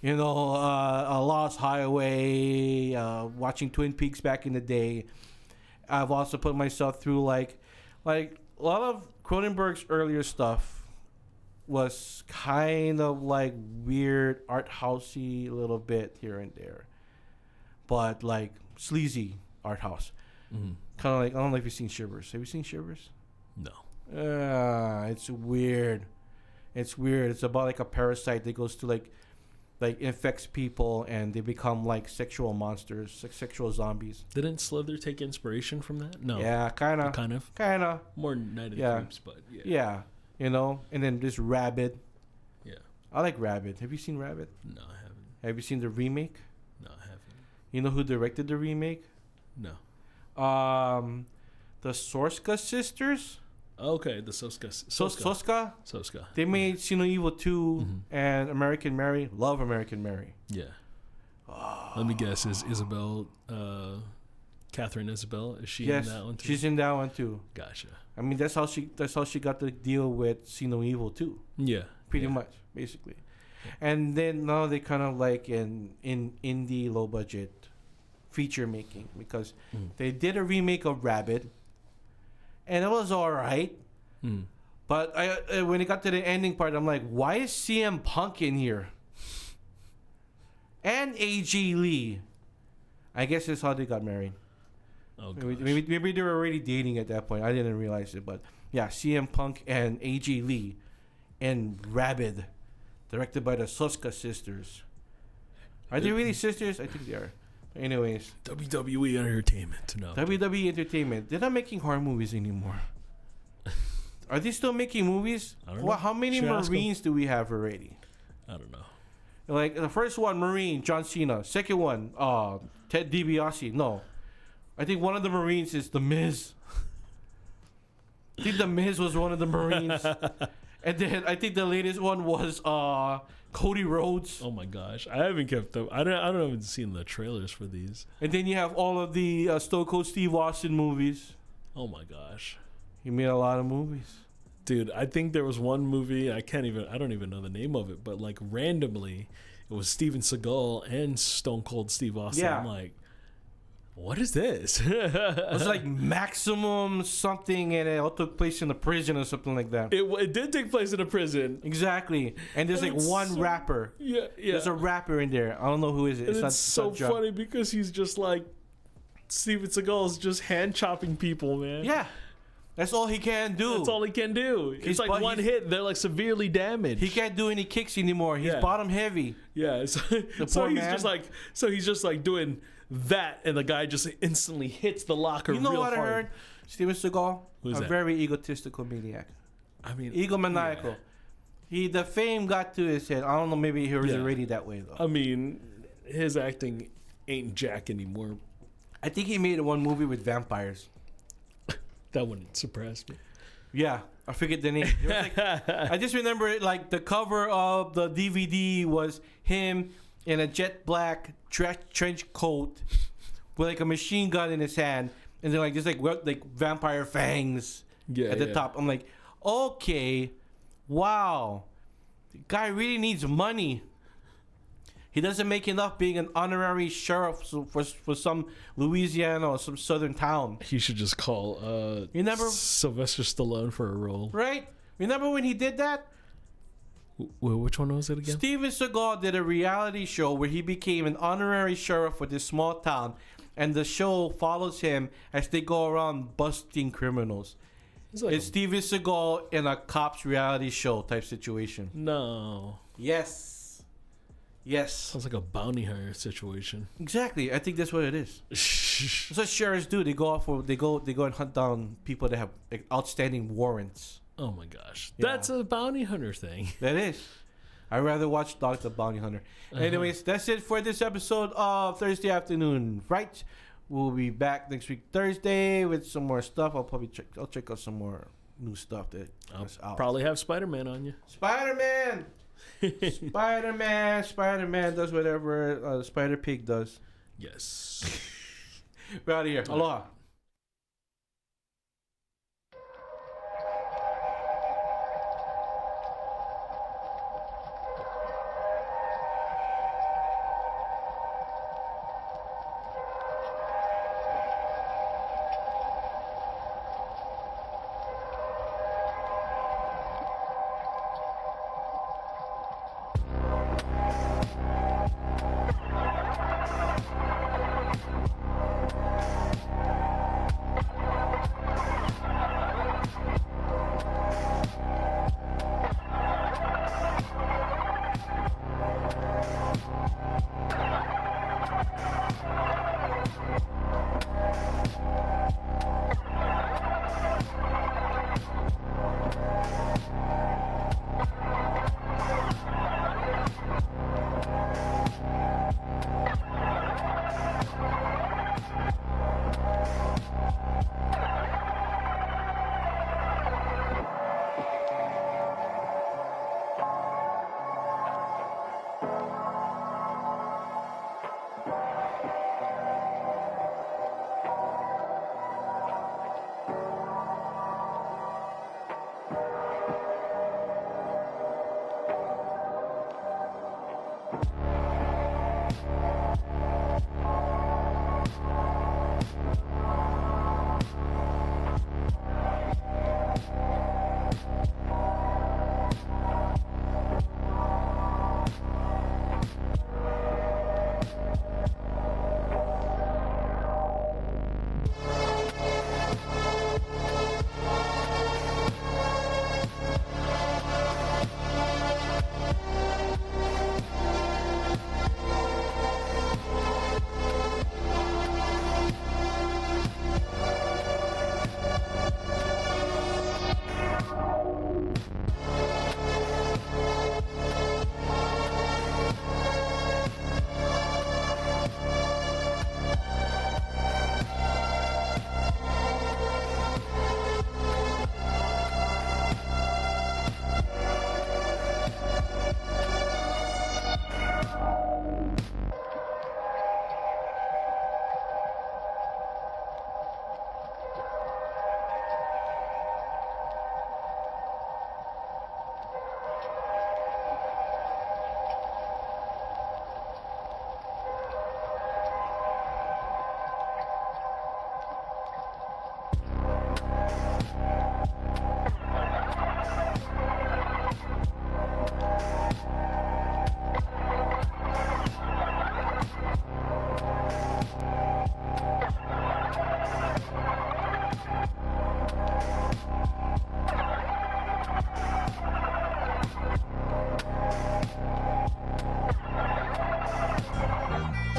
you know, a Lost Highway, watching Twin Peaks back in the day. I've also put myself through like a lot of Cronenberg's earlier stuff was kind of like weird art housey a little bit here and there, but like sleazy art house. Mm-hmm. Kind of like, I don't know if you've seen Shivers. Have you seen Shivers? No. It's weird. It's about like a parasite that goes to like infects people, and they become like sexual monsters, like sexual zombies. Didn't Slither take inspiration from that? No. Yeah, kind of. More Night of the Yeah. Creeps, but yeah. Yeah, you know. And then there's Rabid. Yeah. I like Rabid. Have you seen Rabid? No, I haven't. Have you seen the remake? No, I haven't. You know who directed the remake? No. The Soska sisters. Okay, the Soska. Soska. They made See No Evil 2 and American Mary. Love American Mary. Yeah. Let me guess. Is Isabel, Catherine Isabel? Is she in that one too? She's in that one too. Gotcha. I mean, that's how she got the deal with See No Evil 2. Yeah. Pretty much, basically. And then now they kind of like in indie low budget feature making, because they did a remake of Rabid, and it was all right. But I when it got to the ending part, I'm like, why is CM Punk in here? And AG Lee. I guess that's how they got married. Oh, Maybe they were already dating at that point. I didn't realize it, but yeah, CM Punk and AG Lee and Rabid, directed by the Soska sisters. Are they really sisters? I think they are. Anyways, WWE Entertainment. No. WWE Entertainment. They're not making horror movies anymore. Are they still making movies? I don't know. Well, how many Should ask Marines do we have already? I don't know. Like the first one, Marine John Cena. Second one, Ted DiBiase. No, I think one of the Marines is The Miz. I think The Miz was one of the Marines. And then I think the latest one was Cody Rhodes. Oh my gosh, I haven't kept up. I don't even seen the trailers for these. And then you have all of the Stone Cold Steve Austin movies. Oh my gosh, He made a lot of movies. dude, I think there was one movie I don't even know the name of it, but like randomly, it was Steven Seagal and Stone Cold Steve Austin. Yeah. I'm like, what is this? It was like Maximum something, and it all took place in a prison or something like that. It did take place in a prison. Exactly. And there's like It's one so- rapper. Yeah. There's a rapper in there. I don't know who is it. And not it's so not John. funny because he's just like Steven Seagal is just hand chopping people, man. Yeah. That's all he can do. That's all he can do. It's like one hit, they're like severely damaged. He can't do any kicks anymore. He's Yeah. bottom heavy. Yeah, so poor he's man. just like doing that, and the guy just instantly hits the locker. You know real what hard. I heard? Steven Seagal, Who's a that? very egotistical maniac. I mean, Egomaniacal. The fame got to his head. I don't know, maybe he was Yeah. already that way though. I mean, his acting ain't jack anymore. I think he made one movie with vampires. That wouldn't surprise me. Yeah, I forget the name. It was like, I just remember it, like the cover of the DVD was him in a jet black trench coat with like a machine gun in his hand, and then like just like vampire fangs at the top. I'm like, okay, wow, the guy really needs money. He doesn't make enough being an honorary sheriff for some Louisiana or some southern town. He should just call Sylvester Stallone for a role. Right? Remember when he did that? Which one was it again? Steven Seagal did a reality show where he became an honorary sheriff for this small town, and the show follows him as they go around busting criminals. It's Steven Seagal in a cops reality show type situation. No. Yes. Sounds like a bounty hunter situation. Exactly. I think that's what it is. That's what sheriffs do. They go and hunt down people that have outstanding warrants. Oh my gosh. Yeah. That's a bounty hunter thing. That is. I'd rather watch Dog the Bounty Hunter. Anyways, that's it for this episode of Thursday Afternoon Frights. We'll be back next week Thursday with some more stuff. I'll check out some more new stuff that is out. Probably have Spider-Man on you. Spider-Man does whatever Spider-Pig does. Yes. We're out of here. Aloha.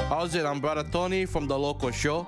How's it? I'm Brother Tony from the local show.